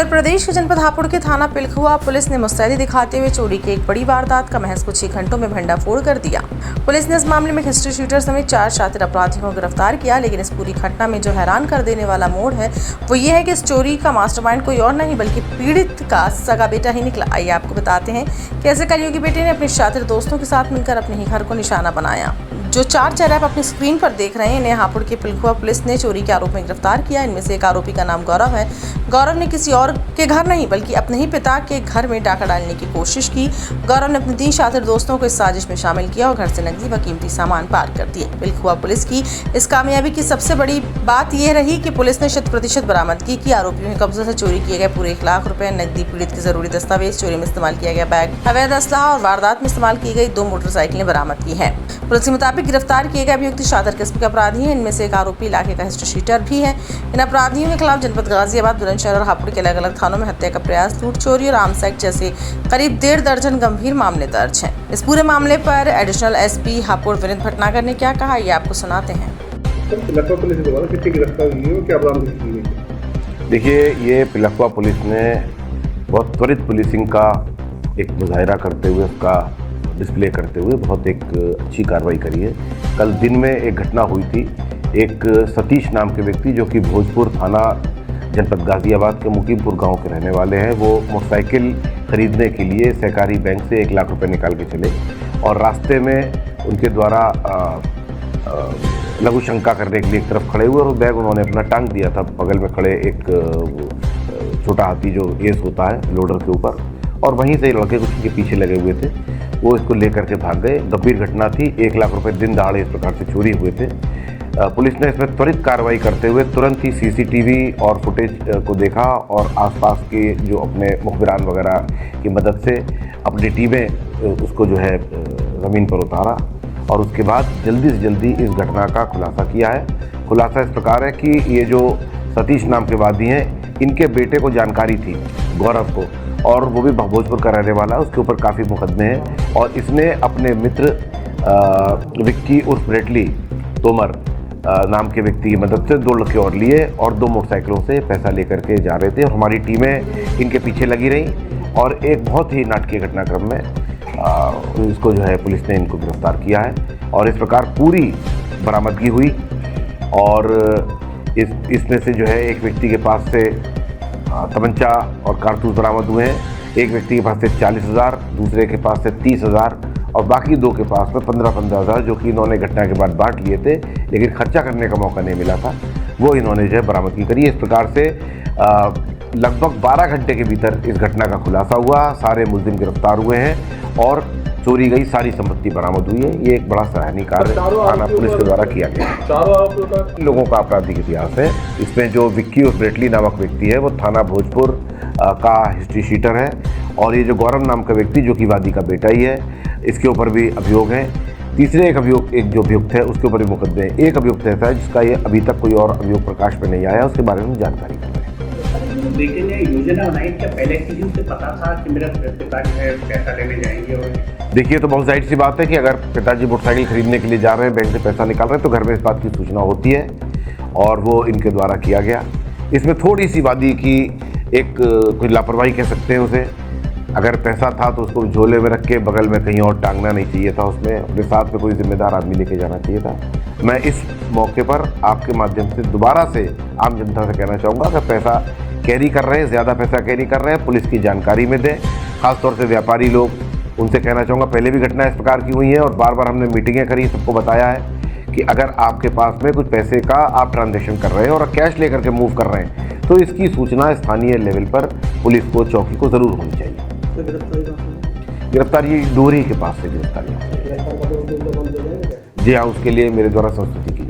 उत्तर प्रदेश के जनपद हापुड़ के थाना पिलखुआ पुलिस ने मुस्तैदी दिखाते हुए चोरी की एक बड़ी वारदात का महज कुछ ही घंटों में भंडाफोड़ कर दिया। पुलिस ने इस मामले में हिस्ट्री शीटर समेत 4 शातिर अपराधियों को गिरफ्तार किया। लेकिन इस पूरी घटना में जो हैरान कर देने वाला मोड़ है वो ये है कि इस चोरी का मास्टरमाइंड कोई और नहीं बल्कि पीड़ित का सगा बेटा ही निकला। आइए आपको बताते हैं कैसे कलयुगी बेटे ने अपने शातिर दोस्तों के साथ मिलकर अपने ही घर को निशाना बनाया। जो 4 चेहरे आप अपनी स्क्रीन पर देख रहे हैं, इन्हें हापुड़ के पिलखुआ पुलिस ने चोरी के आरोप में गिरफ्तार किया। इनमें से एक आरोपी का नाम गौरव है। गौरव ने किसी और के घर नहीं बल्कि अपने ही पिता के घर में डाका डालने की कोशिश की। गौरव ने अपने 3 शातिर दोस्तों को इस साजिश में शामिल किया और घर से नकदी व कीमती सामान पार कर दिए। पिलखुआ पुलिस की इस कामयाबी की सबसे बड़ी बात यह रही कि पुलिस ने 100% बरामदगी की। आरोपियों के कब्जे से चोरी किए गए पूरे 1 लाख रुपए, नकदी, पीड़ित के जरूरी दस्तावेज, चोरी में इस्तेमाल किया गया बैग, अवैध असलहा और वारदात में इस्तेमाल की गई 2 मोटरसाइकिलें बरामद की है। पुलिस के मुताबिक गिरफ्तार किए गए अभियुक्त शातिर किस्म के अपराधी हैं। इनमें से एक आरोपी इलाके का हिस्ट्री शीटर भी है। इन अपराधियों के खिलाफ जनपद गाजियाबाद, बुलंदशहर और हापुड़ के अलग अलग थानों में हत्या का प्रयास, लूट, चोरी और आर्म्स एक्ट जैसे करीब 1.5 दर्जन गंभीर मामले दर्ज हैं। इस पूरे मामले पर एडिशनल एसपी हापुड़ विनीत भटनागर ने क्या कहा, ये आपको सुनाते हैं। देखिए, ये पिलखुआ पुलिस ने बहुत त्वरित पुलिसिंग का एक मुजाहिरा करते हुए, उसका डिस्प्ले करते हुए बहुत एक अच्छी कार्रवाई करी है। कल दिन में एक घटना हुई थी। एक सतीश नाम के व्यक्ति जो कि भोजपुर थाना जनपद गाजियाबाद के मुकीमपुर गांव के रहने वाले हैं, वो मोटरसाइकिल खरीदने के लिए सहकारी बैंक से 1 लाख रुपए निकाल के चले और रास्ते में उनके द्वारा लघु शंका करने के लिए एक तरफ खड़े हुए और बैग उन्होंने अपना टांग दिया था बगल में खड़े एक छोटा हाथी जो एस होता है लोडर के ऊपर, और वहीं से लड़के कुछ के पीछे लगे हुए थे। वो इसको लेकर के भाग गए। गंभीर घटना थी। 1 लाख रुपए दिन दहाड़े इस प्रकार से चोरी हुए थे। पुलिस ने इसमें त्वरित कार्रवाई करते हुए तुरंत ही सीसीटीवी और फुटेज को देखा और आसपास के जो अपने मुखबिरान वगैरह की मदद से अपनी टीमें उसको जो है ज़मीन पर उतारा और उसके बाद जल्दी से जल्दी इस घटना का खुलासा किया है। खुलासा इस प्रकार है कि ये जो सतीश नाम के वादी हैं, इनके बेटे को जानकारी थी, गौरव को, और वो भी भोजपुर का रहने वाला है। उसके ऊपर काफ़ी मुकदमे हैं और इसने अपने मित्र विक्की उर्फ रेटली तोमर नाम के व्यक्ति की मदद से 2 लड़के और लिए और 2 मोटरसाइकिलों से पैसा लेकर के जा रहे थे और हमारी टीमें इनके पीछे लगी रहीं और एक बहुत ही नाटकीय घटनाक्रम में इसको जो है पुलिस ने इनको गिरफ्तार किया है और इस प्रकार पूरी बरामदगी हुई। और इसमें से जो है एक व्यक्ति के पास से तमंचा और कारतूस बरामद हुए हैं। एक व्यक्ति के पास से 40,000, दूसरे के पास से 30,000 और बाकी 2 के पास में 15,000 जो कि इन्होंने घटना के बाद बांट लिए थे, लेकिन खर्चा करने का मौका नहीं मिला था, वो इन्होंने जो है बरामदगी करी। इस प्रकार से लगभग 12 घंटे के भीतर इस घटना का खुलासा हुआ। सारे मुलजिम गिरफ्तार हुए हैं और चोरी गई सारी संपत्ति बरामद हुई है। ये एक बड़ा सराहनीय कार्य थाना पुलिस के द्वारा किया गया है। 4 लोगों का आपराधिक इतिहास है। इसमें जो विक्की और ब्रेटली नामक व्यक्ति है वो थाना भोजपुर का हिस्ट्री शीटर है और ये जो गौरव नाम का व्यक्ति जो कि वादी का बेटा ही है, इसके ऊपर भी अभियोग है। तीसरे एक जो अभियुक्त है उसके ऊपर भी मुकदमे हैं। एक अभियुक्त ऐसा है जिसका ये अभी तक कोई और अभियोग प्रकाश में नहीं आया, उसके बारे में जानकारी कर रहे हैं। बेटे ने योजना बनाई, क्या पहले किसी से पता था कि मेरा पिता जो है पैसा लेने जाएंगे? और देखिए, तो बहुत जाहिर सी बात है कि अगर पिताजी मोटरसाइकिल खरीदने के लिए जा रहे हैं, बैंक से पैसा निकाल रहे हैं, तो घर में इस बात की सूचना होती है और वो इनके द्वारा किया गया। इसमें थोड़ी सी वादी की एक कोई लापरवाही कह सकते हैं उसे। अगर पैसा था तो उसको झोले में रख के बगल में कहीं और टांगना नहीं चाहिए था, उसमें अपने साथ में कोई जिम्मेदार आदमी लेके जाना चाहिए था। मैं इस मौके पर आपके माध्यम से दोबारा से आम जनता से कहना चाहूँगा, अगर पैसा कैरी कर रहे हैं, ज़्यादा पैसा कैरी कर रहे हैं, पुलिस की जानकारी में दें। खासतौर से व्यापारी लोग, उनसे कहना चाहूँगा, पहले भी घटना इस प्रकार की हुई है और बार बार हमने मीटिंगें करी, सबको बताया है कि अगर आपके पास में कुछ पैसे का आप ट्रांजैक्शन कर रहे हैं और कैश लेकर के मूव कर रहे हैं तो इसकी सूचना स्थानीय लेवल पर पुलिस को, चौकी को ज़रूर होनी चाहिए। गिरफ्तारी डोरी के पास से गिरफ्तारी। जी हाँ, उसके लिए मेरे द्वारा संस्तुति की